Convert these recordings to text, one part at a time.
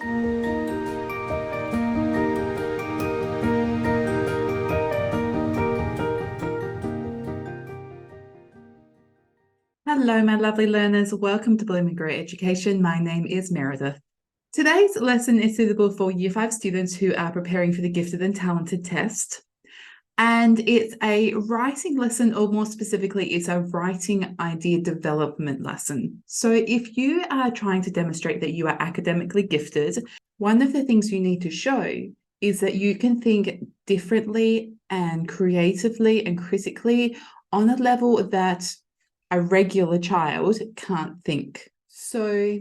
Hello, my lovely learners. Welcome to Blooming Great Education. My name is Meredith. Today's lesson is suitable for Year 5 students who are preparing for the Gifted and Talented test. And it's a writing lesson, or more specifically, it's a writing idea development lesson. So if you are trying to demonstrate that you are academically gifted, one of the things you need to show is that you can think differently and creatively and critically on a level that a regular child can't think. So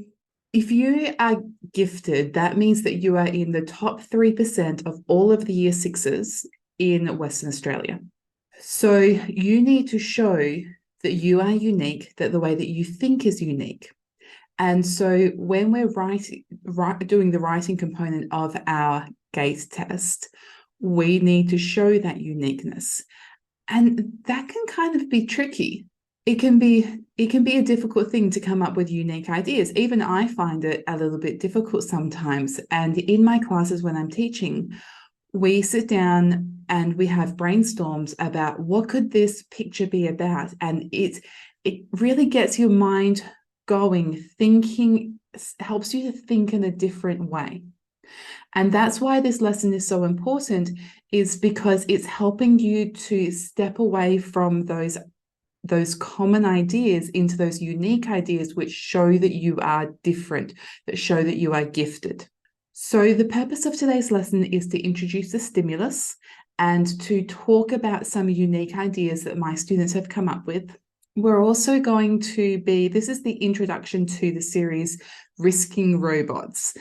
if you are gifted, that means that you are in the top 3% of all of the Year 6s in Western Australia. So you need to show that you are unique, that the way that you think is unique. And so when we're doing the writing component of our GAT test, we need to show that uniqueness. And that can kind of be tricky. It can be a difficult thing to come up with unique ideas. Even I find it a little bit difficult sometimes. And in my classes when I'm teaching, we sit down and we have brainstorms about what could this picture be about. And it really gets your mind going, thinking, helps you to think in a different way. And that's why this lesson is so important, is because it's helping you to step away from those common ideas into those unique ideas which show that you are different, that show that you are gifted. So the purpose of today's lesson is to introduce the stimulus and to talk about some unique ideas that my students have come up with. We're also going to this is the introduction to the series Risking Robots.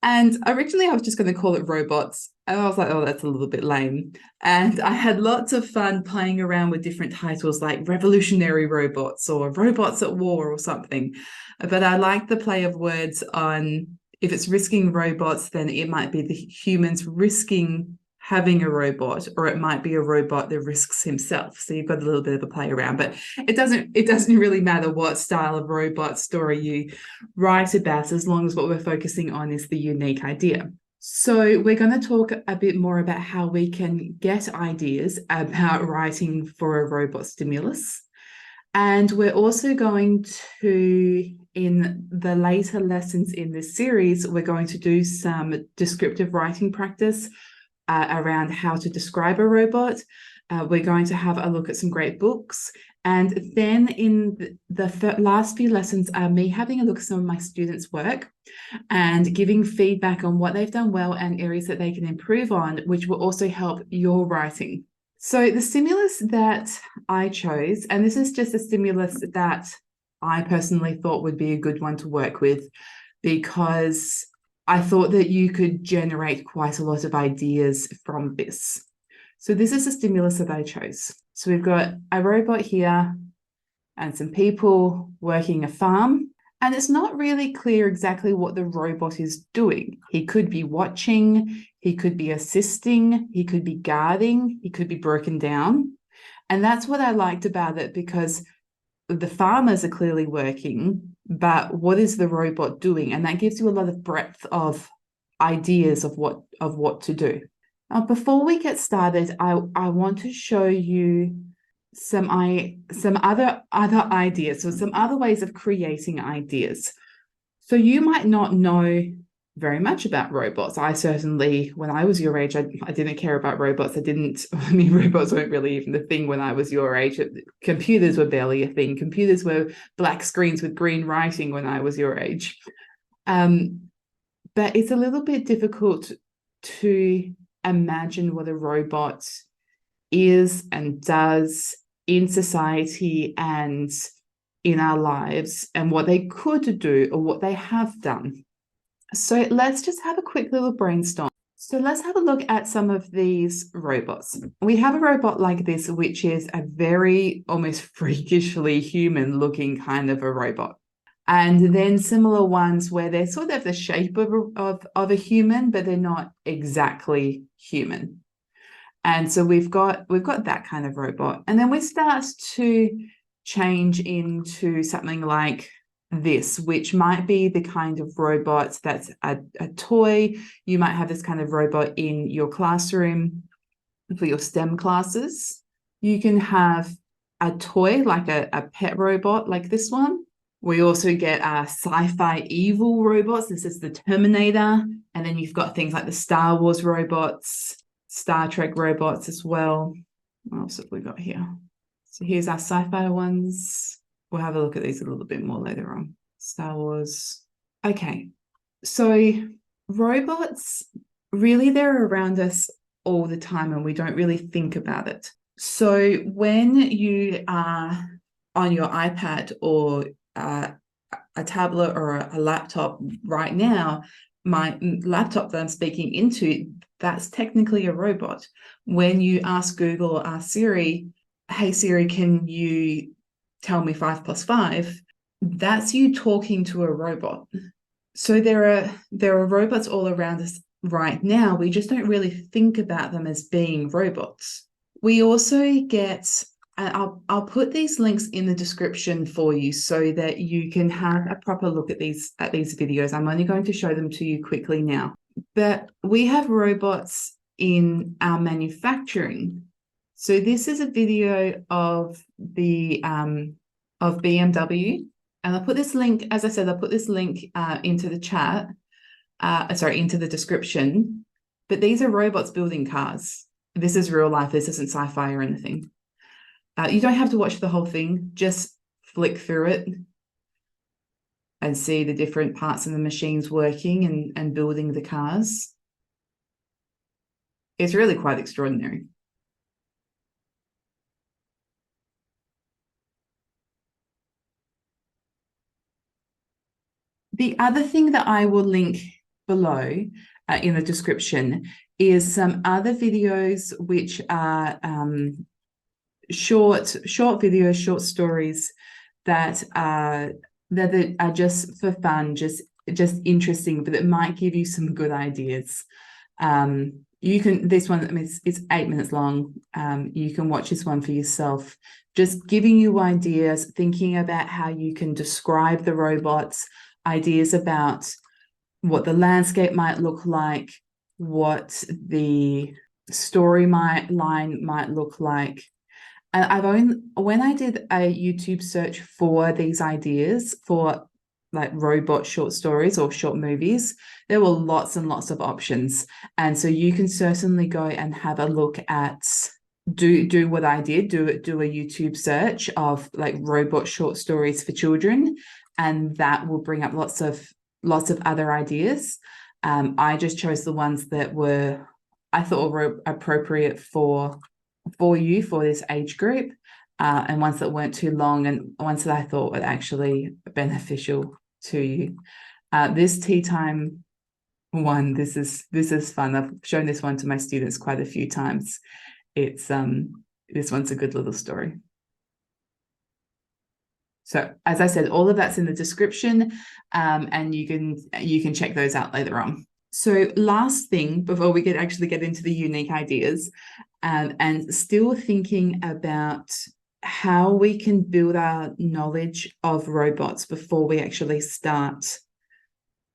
And originally I was just going to call it Robots. And I was like, oh, that's a little bit lame. And I had lots of fun playing around with different titles like Revolutionary Robots or Robots at War or something. But I like the play of words on, if it's risking robots, then it might be the humans risking having a robot, or it might be a robot that risks himself. So you've got a little bit of a play around, but it doesn't really matter what style of robot story you write about, as long as what we're focusing on is the unique idea. So we're going to talk a bit more about how we can get ideas about writing for a robot stimulus. And we're also going to, in the later lessons in this series, we're going to do some descriptive writing practice around how to describe a robot. We're going to have a look at some great books. And then in the last few lessons are me having a look at some of my students' work and giving feedback on what they've done well and areas that they can improve on, which will also help your writing. So the stimulus that I chose, and this is just a stimulus that I personally thought would be a good one to work with, because I thought that you could generate quite a lot of ideas from this. So this is a stimulus that I chose. So we've got a robot here and some people working a farm, and it's not really clear exactly what the robot is doing. He could be watching, he could be assisting, he could be guarding, he could be broken down. And that's what I liked about it, because the farmers are clearly working, but what is the robot doing? And that gives you a lot of breadth of ideas of what to do. Now, before we get started, I want to show you some other ideas, so some other ways of creating ideas. So you might not know very much about robots. I certainly, when I was your age, I didn't care about robots. Robots weren't really even the thing when I was your age. Computers were barely a thing. Computers were black screens with green writing when I was your age. But it's a little bit difficult to imagine what a robot is and does in society and in our lives, and what they could do or what they have done. So let's just have a quick little brainstorm. So let's have a look at some of these robots. We have a robot like this, which is a very almost freakishly human looking kind of a robot. And then similar ones where they're sort of the shape of a human, but they're not exactly human. And so we've got that kind of robot. And then we start to change into something like this, which might be the kind of robot that's a toy. You might have this kind of robot in your classroom for your STEM classes. You can have a toy like a pet robot like this one. We also get sci-fi evil robots. This is the Terminator. And then you've got things like the Star Wars robots, Star Trek robots as well. What else have we got here? So here's our sci-fi ones. We'll have a look at these a little bit more later on. Star Wars. Okay, so robots, really, they're around us all the time and we don't really think about it. So when you are on your iPad or a tablet or a laptop right now, my laptop that I'm speaking into, that's technically a robot. When you ask Google or ask Siri, hey Siri, can you tell me 5 + 5? That's you talking to a robot. So there are robots all around us right now. We just don't really think about them as being robots. We also get, I'll put these links in the description for you so that you can have a proper look at these videos. I'm only going to show them to you quickly now. But we have robots in our manufacturing. So this is a video of the of BMW. And I'll put this link, as I said, I'll put this link into the chat, into the description. But these are robots building cars. This is real life. This isn't sci-fi or anything. You don't have to watch the whole thing. Just flick through it and see the different parts of the machines working and building the cars. It's really quite extraordinary. The other thing that I will link below in the description is some other videos which are short videos, short stories that are just for fun, just interesting, but it might give you some good ideas. You can, this one, I mean, it's 8 minutes long. You can watch this one for yourself, just giving you ideas, thinking about how you can describe the robots, ideas about what the landscape might look like, what the line might look like. And when I did a YouTube search for these ideas for like robot short stories or short movies, there were lots and lots of options. And so you can certainly go and have a look at, do what I did, do a YouTube search of like robot short stories for children, and that will bring up lots of other ideas. I just chose the ones that I thought were appropriate for you for this age group, and ones that weren't too long, and ones that I thought were actually beneficial to you. This tea time one, this is fun. I've shown this one to my students quite a few times. It's this one's a good little story. So as I said, all of that's in the description, and you can check those out later on. So last thing before we actually get into the unique ideas, and still thinking about how we can build our knowledge of robots before we actually start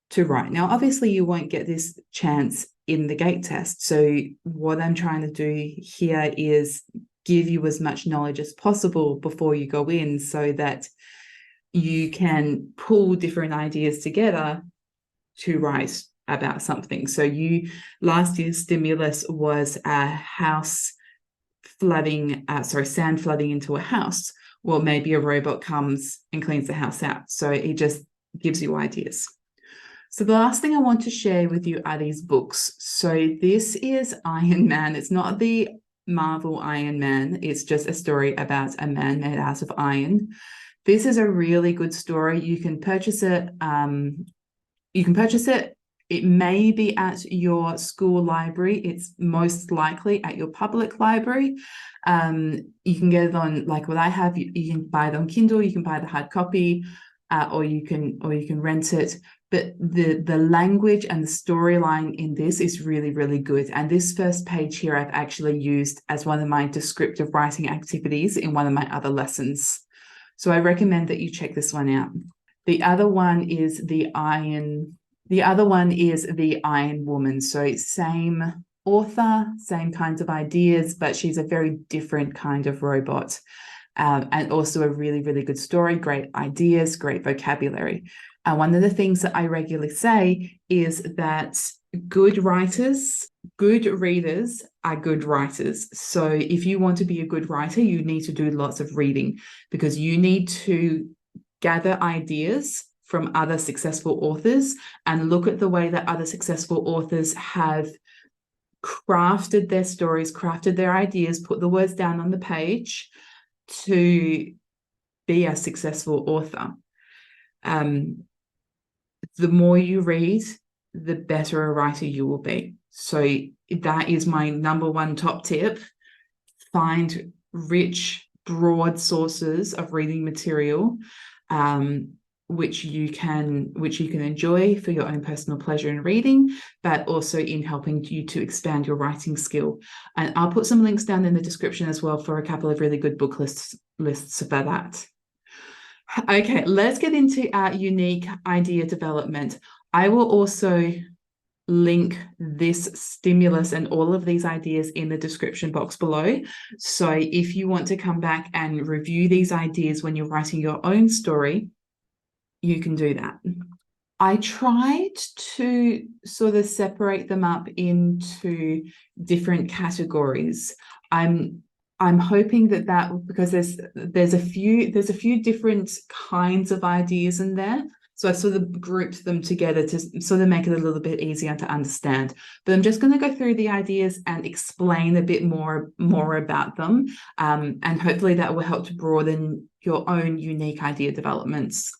to write. Now, obviously, you won't get this chance in the GAT test. So what I'm trying to do here is give you as much knowledge as possible before you go in so that you can pull different ideas together to write about something. So last year's stimulus was a house flooding, sand flooding into a house. Well, maybe a robot comes and cleans the house out. So it just gives you ideas. So the last thing I want to share with you are these books. So this is Iron Man. It's not the Marvel Iron Man. It's just a story about a man made out of iron. This is a really good story. You can purchase it. It may be at your school library. It's most likely at your public library. You can get it on, like what I have, you can buy it on Kindle, you can buy the hard copy, or you can rent it. But the language and the storyline in this is really, really good. And this first page here I've actually used as one of my descriptive writing activities in one of my other lessons. So I recommend that you check this one out. The other one is the Iron Woman. So same author, same kinds of ideas, but she's a very different kind of robot. And also a really, really good story, great ideas, great vocabulary. One of the things that I regularly say is that good writers, good readers are good writers. So if you want to be a good writer, you need to do lots of reading, because you need to gather ideas from other successful authors and look at the way that other successful authors have crafted their stories, crafted their ideas, put the words down on the page to be a successful author. The more you read, the better a writer you will be. So that is my number one top tip. Find rich, broad sources of reading material, which you can enjoy for your own personal pleasure in reading, but also in helping you to expand your writing skill. And I'll put some links down in the description as well for a couple of really good book lists for that. Okay, let's get into our unique idea development. I will also link this stimulus and all of these ideas in the description box below. So if you want to come back and review these ideas when you're writing your own story, you can do that. I tried to sort of separate them up into different categories. I'm hoping that because there's a few different kinds of ideas in there. So I sort of grouped them together to sort of make it a little bit easier to understand. But I'm just going to go through the ideas and explain a bit more about them. And hopefully that will help to broaden your own unique idea developments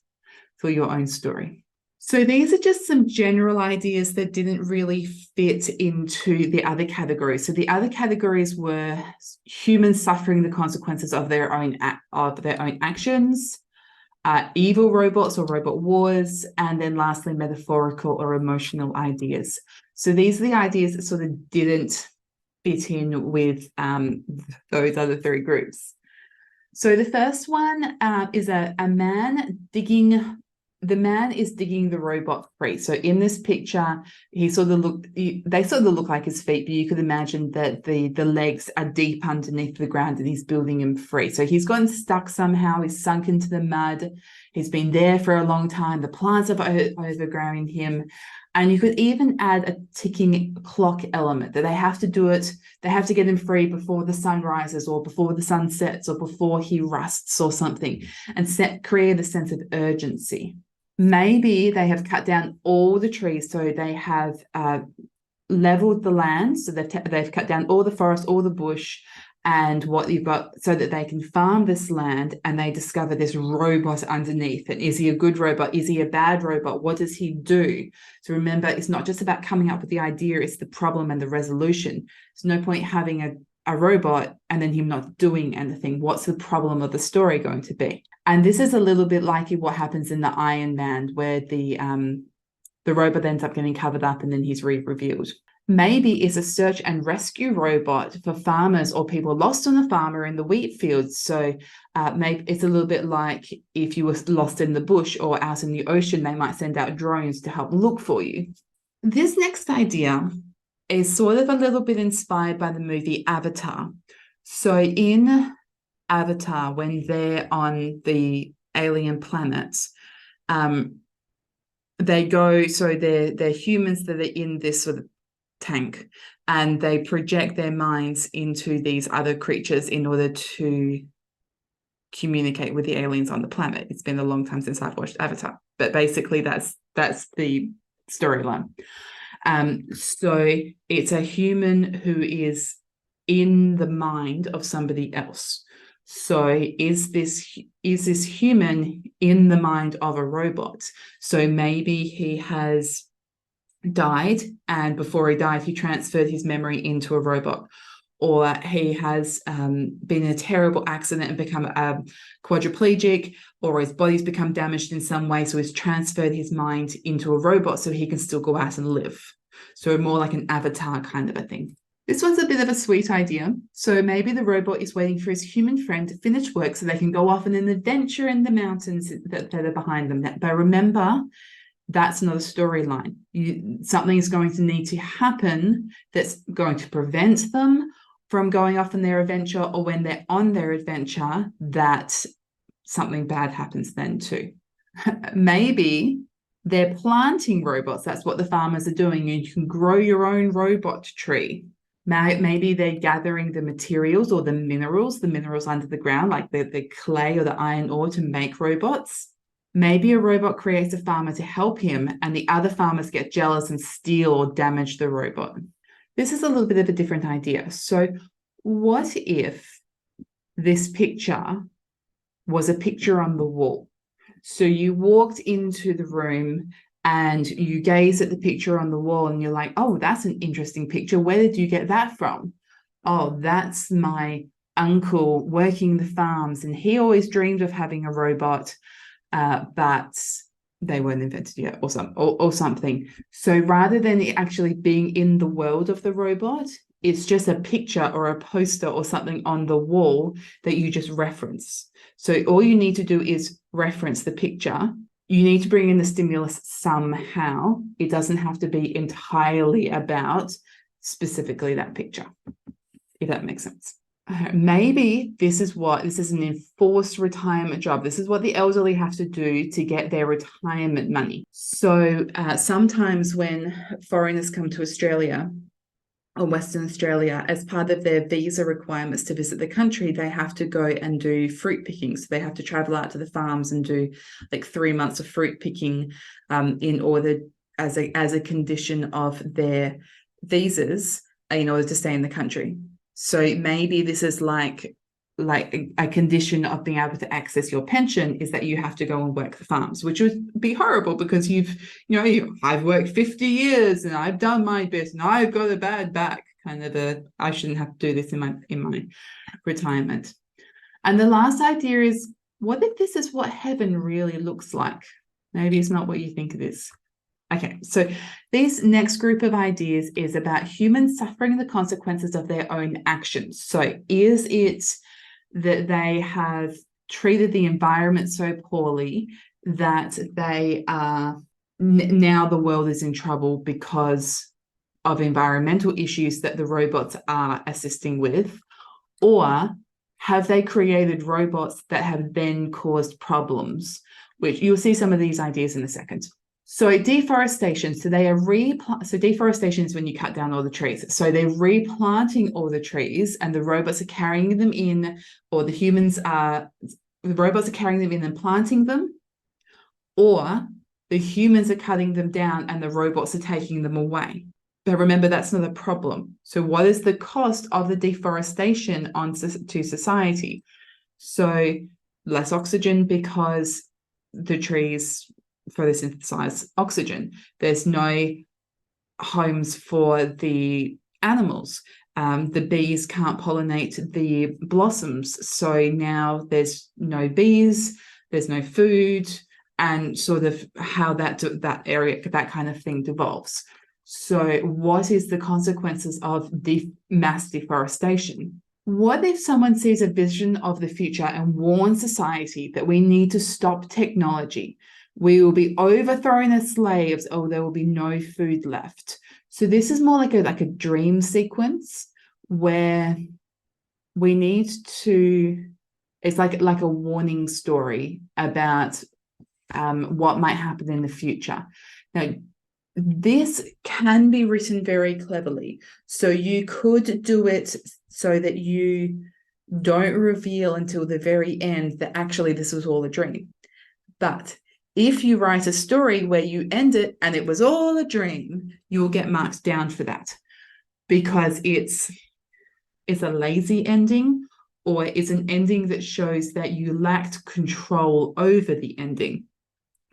for your own story. So these are just some general ideas that didn't really fit into the other categories. So the other categories were humans suffering the consequences of their own actions, evil robots or robot wars, and then lastly, metaphorical or emotional ideas. So these are the ideas that sort of didn't fit in with those other three groups. So the first one is a man digging. The man is digging the robot free. So in this picture, they sort of look like his feet, but you could imagine that the legs are deep underneath the ground and he's building him free. So he's gotten stuck somehow. He's sunk into the mud. He's been there for a long time. The plants have overgrown him. And you could even add a ticking clock element that they have to do it. They have to get him free before the sun rises or before the sun sets or before he rusts or something, and create a sense of urgency. Maybe they have cut down all the trees, so they have leveled the land, so they've cut down all the forest, all the bush, and what you've got, so that they can farm this land, and they discover this robot underneath. And is he a good robot? Is he a bad robot? What does he do? So remember, it's not just about coming up with the idea, it's the problem and the resolution. There's no point having a robot and then him not doing anything. What's the problem of the story going to be? And this is a little bit like what happens in the Iron Man, where the robot ends up getting covered up and then he's revealed. Maybe it's a search and rescue robot for farmers or people lost on a farm or in the wheat fields. So maybe it's a little bit like if you were lost in the bush or out in the ocean, they might send out drones to help look for you. This next idea is sort of a little bit inspired by the movie Avatar. So in Avatar, when they're on the alien planets, they go, so they're humans that are in this sort of tank, and they project their minds into these other creatures in order to communicate with the aliens on the planet. It's been a long time since I've watched Avatar, but basically that's the storyline. So it's a human who is in the mind of somebody else. So is this human in the mind of a robot? So maybe he has died, and before he died, he transferred his memory into a robot, or he has been in a terrible accident and become a quadriplegic, or his body's become damaged in some way, so he's transferred his mind into a robot so he can still go out and live. So more like an avatar kind of a thing. This one's a bit of a sweet idea. So maybe the robot is waiting for his human friend to finish work so they can go off on an adventure in the mountains that are behind them. But remember, that's not a storyline. Something is going to need to happen that's going to prevent them from going off on their adventure, or when they're on their adventure, that something bad happens then too. Maybe they're planting robots. That's what the farmers are doing. And you can grow your own robot tree. Maybe they're gathering the materials or the minerals under the ground, like the clay or the iron ore to make robots. Maybe a robot creates a farmer to help him, and the other farmers get jealous and steal or damage the robot. This is a little bit of a different idea. So what if this picture was a picture on the wall? So you walked into the room and you gaze at the picture on the wall and you're like, oh, that's an interesting picture. Where did you get that from? Oh, that's my uncle working the farms, and he always dreamed of having a robot, but they weren't invented yet, or something. So rather than it actually being in the world of the robot, it's just a picture or a poster or something on the wall that you just reference. So all you need to do is reference the picture. You need to bring in the stimulus somehow. It doesn't have to be entirely about specifically that picture, if that makes sense. Maybe this is an enforced retirement job. This is what the elderly have to do to get their retirement money. So sometimes when foreigners come to Australia or Western Australia, as part of their visa requirements to visit the country, they have to go and do fruit picking. So they have to travel out to the farms and do like 3 months of fruit picking in order as a condition of their visas in order to stay in the country. So maybe this is like a condition of being able to access your pension is that you have to go and work the farms, which would be horrible because I've worked 50 years and I've done my bit and I've got a bad back, kind of I shouldn't have to do this in my retirement. And the last idea is, what if this is what heaven really looks like? Maybe it's not what you think it is. Okay, so this next group of ideas is about humans suffering the consequences of their own actions. So is it that they have treated the environment so poorly that they are now the world is in trouble because of environmental issues that the robots are assisting with? Or have they created robots that have then caused problems? Which you'll see some of these ideas in a second. So deforestation, deforestation is when you cut down all the trees. So they're replanting all the trees and the robots are carrying them in, or the robots are carrying them in and planting them, or the humans are cutting them down and the robots are taking them away. But remember, that's not a problem. So what is the cost of the deforestation to society? So less oxygen because the trees photosynthesize oxygen. There's no homes for the animals. The bees can't pollinate the blossoms. So now there's no bees, there's no food, and sort of how that kind of thing devolves. So what is the consequences of mass deforestation? What if someone sees a vision of the future and warns society that we need to stop technology? We will be overthrown as slaves, or there will be no food left. So this is more like a dream sequence where we need to, it's like a warning story about what might happen in the future. Now, this can be written very cleverly. So you could do it so that you don't reveal until the very end that actually this was all a dream. But if you write a story where you end it and it was all a dream, you will get marked down for that because it's a lazy ending, or it's an ending that shows that you lacked control over the ending.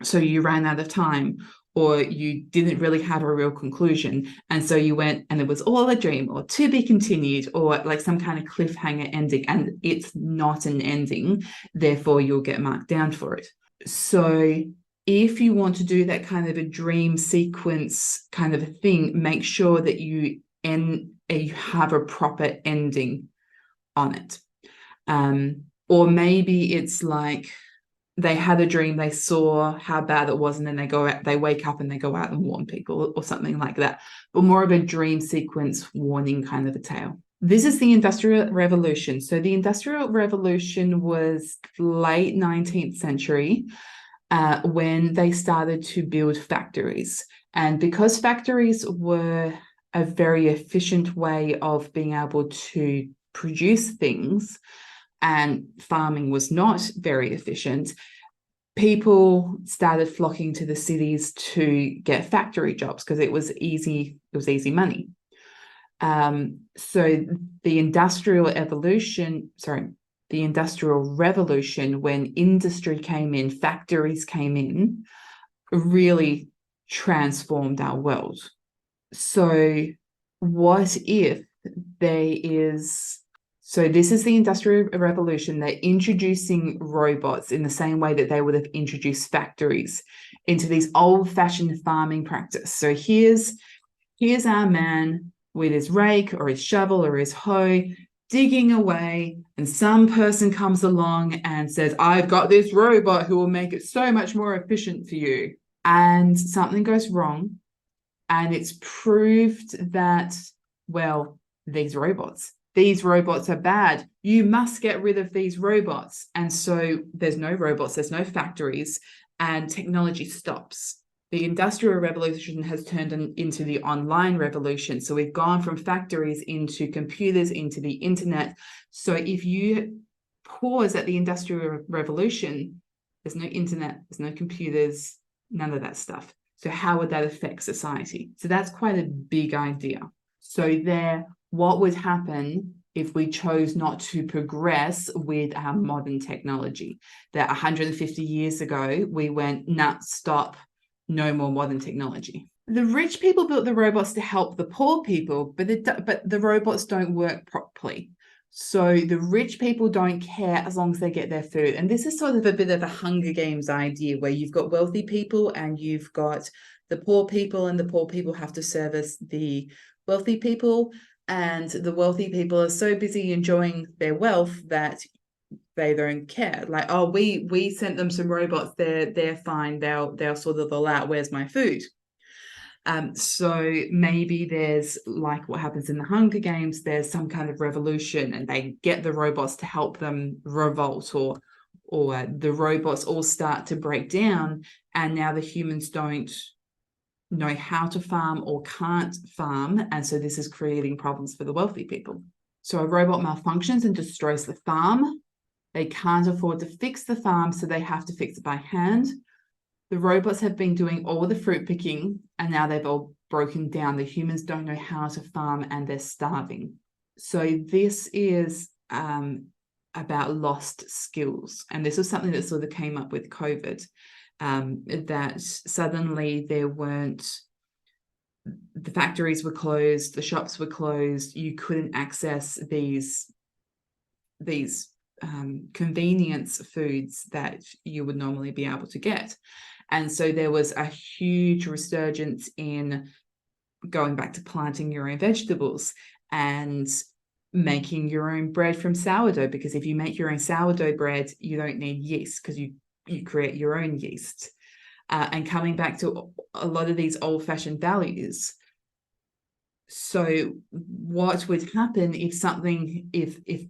So you ran out of time, or you didn't really have a real conclusion. And so you went and it was all a dream, or to be continued, or like some kind of cliffhanger ending, and it's not an ending. Therefore, you'll get marked down for it. So if you want to do that kind of a dream sequence kind of a thing, make sure that you end you have a proper ending on it. Or maybe it's like they had a dream, they saw how bad it was, and then they wake up and they go out and warn people or something like that, but more of a dream sequence warning kind of a tale. This is the Industrial Revolution. So the Industrial Revolution was late 19th century when they started to build factories. And because factories were a very efficient way of being able to produce things, and farming was not very efficient, people started flocking to the cities to get factory jobs because it was easy money. So the Industrial Revolution, when industry came in, factories came in, really transformed our world. So what if there is... So this is the Industrial Revolution. They're introducing robots in the same way that they would have introduced factories into these old-fashioned farming practice. So here's our man with his rake or his shovel or his hoe digging away, and some person comes along and says, I've got this robot who will make it so much more efficient for you. And something goes wrong, and it's proved that, well, these robots are bad. You must get rid of these robots. And so there's no robots, there's no factories, and technology stops. The Industrial Revolution has turned into the online revolution. So we've gone from factories into computers, into the internet. So if you pause at the Industrial Revolution, there's no internet, there's no computers, none of that stuff. So how would that affect society? So that's quite a big idea. So what would happen if we chose not to progress with our modern technology? That 150 years ago, we went, nah, stop, no more modern technology. The rich people built the robots to help the poor people, but the robots don't work properly. So the rich people don't care as long as they get their food. And this is sort of a bit of a Hunger Games idea, where you've got wealthy people and you've got the poor people, and the poor people have to service the wealthy people. And the wealthy people are so busy enjoying their wealth that they don't care. Like, oh, we sent them some robots, they're fine, they'll sort it all out, where's my food? So maybe there's, like what happens in the Hunger Games, there's some kind of revolution and they get the robots to help them revolt, or the robots all start to break down, and now the humans don't know how to farm or can't farm, and so this is creating problems for the wealthy people. So a robot malfunctions and destroys the farm. They can't afford to fix the farm, so they have to fix it by hand. The robots have been doing all the fruit picking, and now they've all broken down. The humans don't know how to farm and they're starving. So this is about lost skills. And this was something that sort of came up with COVID, that suddenly the factories were closed, the shops were closed, you couldn't access these convenience foods that you would normally be able to get. And so there was a huge resurgence in going back to planting your own vegetables and making your own bread from sourdough, because if you make your own sourdough bread, you don't need yeast because you create your own yeast. And coming back to a lot of these old-fashioned values. So what would happen if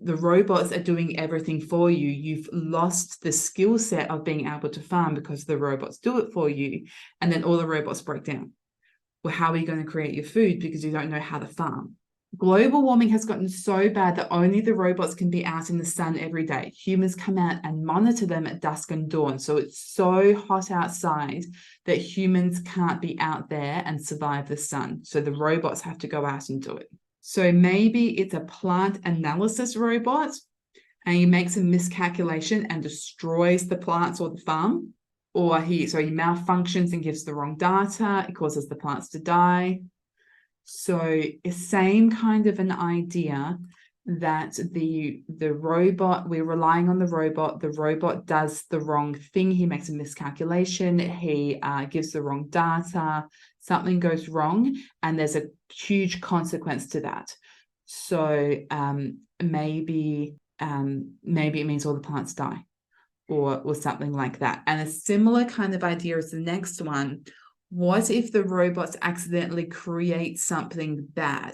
the robots are doing everything for you, you've lost the skill set of being able to farm because the robots do it for you, and then all the robots break down? Well, how are you going to create your food because you don't know how to farm? Global warming has gotten so bad that only the robots can be out in the sun every day. Humans come out and monitor them at dusk and dawn. So it's so hot outside that humans can't be out there and survive the sun. So the robots have to go out and do it. So maybe it's a plant analysis robot and he makes a miscalculation and destroys the plants or the farm. Or he malfunctions and gives the wrong data. It causes the plants to die. So the same kind of an idea, that the robot, we're relying on the robot does the wrong thing, he makes a miscalculation, he gives the wrong data, something goes wrong and there's a huge consequence to that. So maybe it means all the plants die, or something like that. And a similar kind of idea is the next one. What if the robots accidentally create something bad?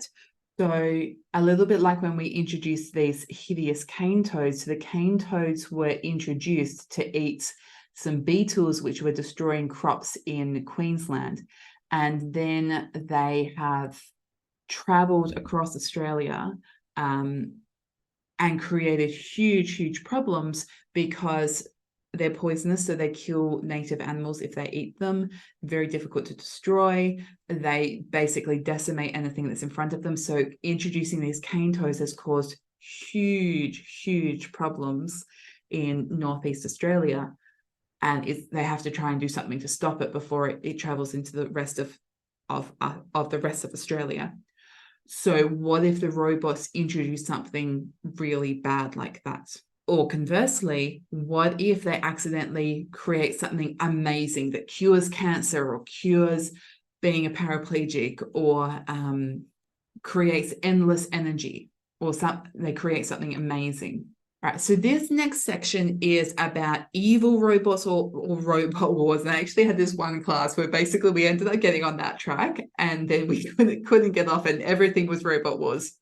So a little bit like when we introduced these hideous cane toads. So the cane toads were introduced to eat some beetles which were destroying crops in Queensland. And then they have traveled across Australia and created huge problems because they're poisonous, so they kill native animals if they eat them. Very difficult to destroy. They basically decimate anything that's in front of them. So introducing these cane toads has caused huge problems in northeast Australia, and they have to try and do something to stop it before it travels into the rest of the rest of Australia. So what if the robots introduce something really bad like that? Or conversely, what if they accidentally create something amazing that cures cancer or cures being a paraplegic, or creates endless energy, or they create something amazing? All right, so this next section is about evil robots or robot wars. And I actually had this one class where basically we ended up getting on that track and then we couldn't get off, and everything was robot wars.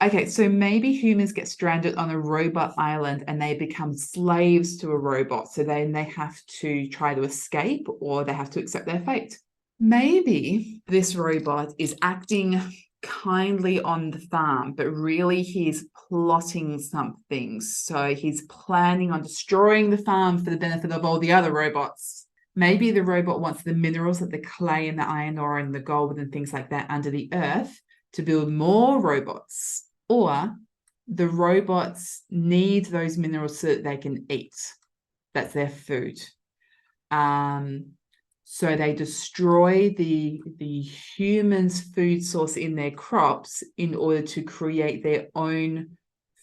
Okay, so maybe humans get stranded on a robot island and they become slaves to a robot. So then they have to try to escape, or they have to accept their fate. Maybe this robot is acting kindly on the farm, but really he's plotting something. So he's planning on destroying the farm for the benefit of all the other robots. Maybe the robot wants the minerals, like the clay and the iron ore and the gold and things like that under the earth, to build more robots. Or the robots need those minerals so that they can eat. That's their food. So they destroy the humans' food source in their crops in order to create their own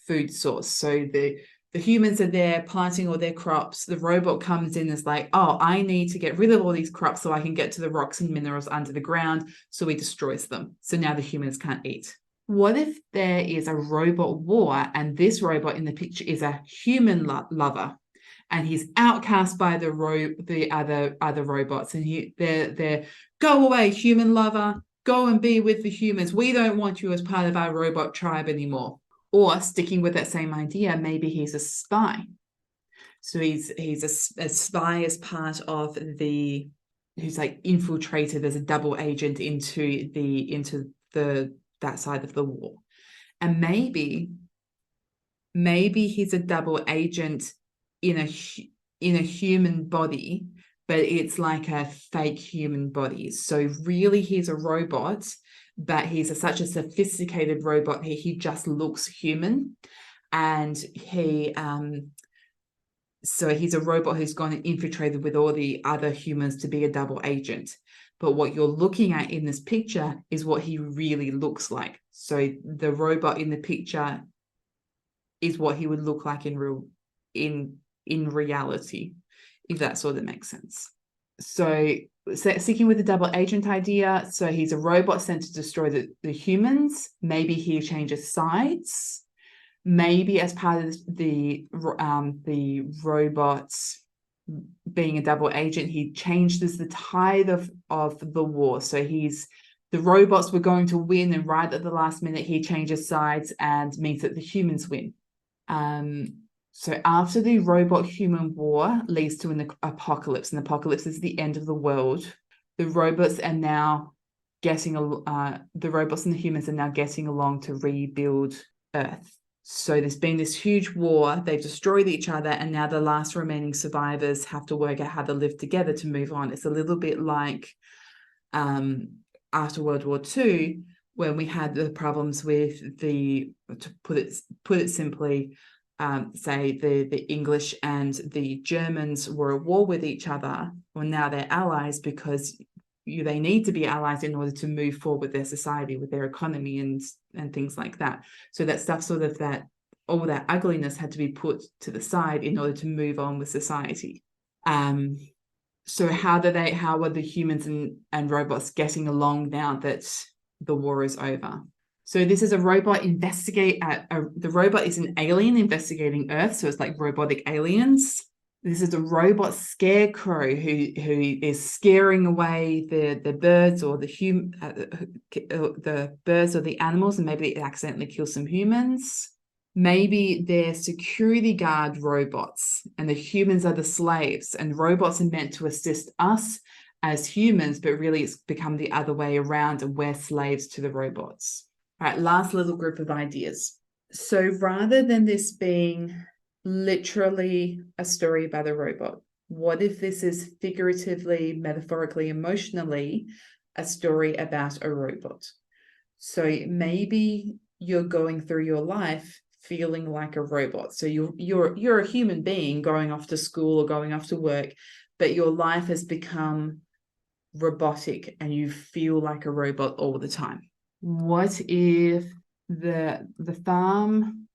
food source. So the humans are there planting all their crops. The robot comes in and is like, oh, I need to get rid of all these crops so I can get to the rocks and minerals under the ground. So he destroys them. So now the humans can't eat. What if there is a robot war and this robot in the picture is a human lover? And he's outcast by the other robots, and they're go away, human lover, go and be with the humans. We don't want you as part of our robot tribe anymore. Or sticking with that same idea, maybe he's a spy. So he's a spy as part of who's like infiltrated as a double agent into that side of the war. And maybe he's a double agent in a human body, but it's like a fake human body. So really he's a robot, but he's such a sophisticated robot, he just looks human. And so he's a robot who's gone and infiltrated with all the other humans to be a double agent. But what you're looking at in this picture is what he really looks like. So the robot in the picture is what he would look like in reality, if that sort of makes sense. So sticking with the double agent idea, so he's a robot sent to destroy the humans. Maybe he changes sides. Maybe as part of the robots being a double agent, he changes the tide of the war. So the robots were going to win, and right at the last minute he changes sides and means that the humans win. So after the robot-human war leads to an apocalypse, and the apocalypse is the end of the world, the robots and the humans are now getting along to rebuild Earth. So there's been this huge war, they've destroyed each other, and now the last remaining survivors have to work out how to live together to move on. It's a little bit like after World War II, when we had the problems with to put it simply, say the English and the Germans were at war with each other. Well, now they're allies because they need to be allies in order to move forward with their society, with their economy and things like that. So that stuff, sort of all that ugliness had to be put to the side in order to move on with society. So how are the humans and robots getting along now that the war is over? So this is a robot the robot is an alien investigating Earth. So it's like robotic aliens. This is a robot scarecrow who is scaring away the birds or the birds or the animals, and maybe it accidentally kills some humans. Maybe they're security guard robots and the humans are the slaves, and robots are meant to assist us as humans, but really it's become the other way around and we're slaves to the robots. All right, last little group of ideas. So rather than this being literally a story about a robot, what if this is figuratively, metaphorically, emotionally a story about a robot? So maybe you're going through your life feeling like a robot. So you're a human being going off to school or going off to work, but your life has become robotic and you feel like a robot all the time. What if the farm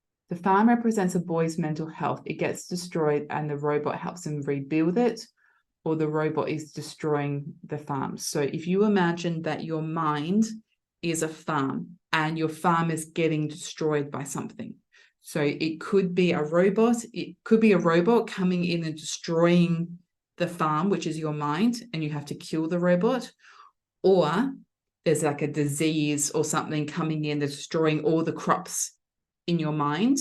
represents a boy's mental health? It gets destroyed and the robot helps him rebuild it, or the robot is destroying the farm. So if you imagine that your mind is a farm and your farm is getting destroyed by something. So it could be a robot. It could be a robot coming in and destroying the farm, which is your mind, and you have to kill the robot. Or there's like a disease or something coming in that's destroying all the crops in your mind,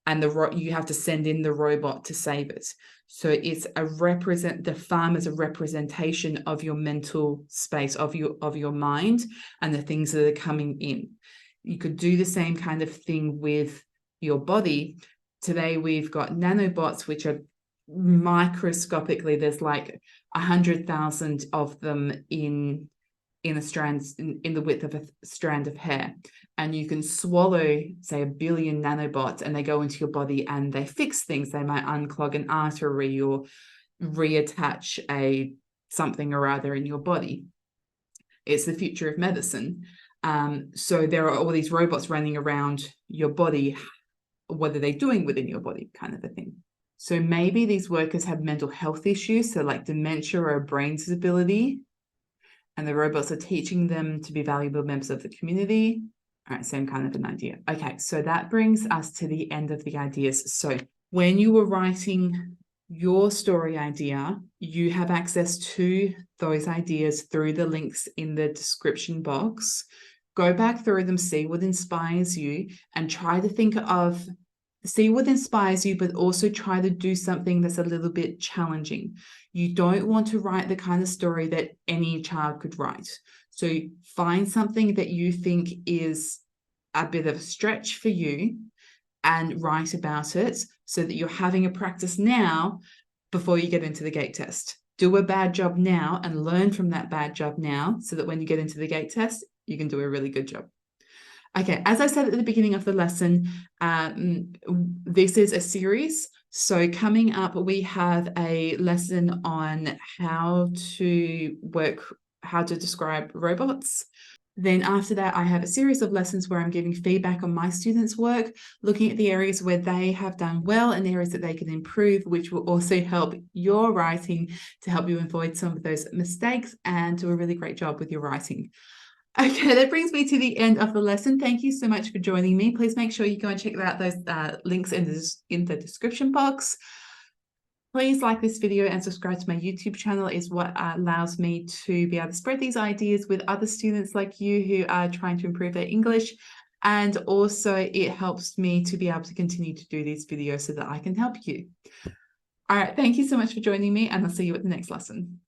and you have to send in the robot to save it. So it's the farm is a representation of your mental space, of your mind and the things that are coming in. You could do the same kind of thing with your body. Today we've got nanobots, which are microscopically, there's like 100,000 of them in a strand, in the width of a strand of hair, and you can swallow, say, 1 billion nanobots, and they go into your body and they fix things. They might unclog an artery or reattach something or other in your body. It's the future of medicine. So there are all these robots running around your body. What are they doing within your body, kind of a thing. So maybe these workers have mental health issues, so like dementia or a brain disability, and the robots are teaching them to be valuable members of the community. All right, same kind of an idea. Okay, so that brings us to the end of the ideas. So when you were writing your story idea, you have access to those ideas through the links in the description box. Go back through them, see what inspires you, and try to see what inspires you, but also try to do something that's a little bit challenging. You don't want to write the kind of story that any child could write. So find something that you think is a bit of a stretch for you and write about it so that you're having a practice now before you get into the GAT test. Do a bad job now and learn from that bad job now so that when you get into the GAT test, you can do a really good job. Okay, as I said at the beginning of the lesson, this is a series. So coming up, we have a lesson on how to describe robots. Then after that, I have a series of lessons where I'm giving feedback on my students' work, looking at the areas where they have done well and areas that they can improve, which will also help your writing to help you avoid some of those mistakes and do a really great job with your writing. Okay, that brings me to the end of the lesson. Thank you so much for joining me. Please make sure you go and check out those links in the description box. Please like this video and subscribe to my YouTube channel. Is what allows me to be able to spread these ideas with other students like you who are trying to improve their English. And also it helps me to be able to continue to do these videos so that I can help you. All right, thank you so much for joining me, and I'll see you at the next lesson.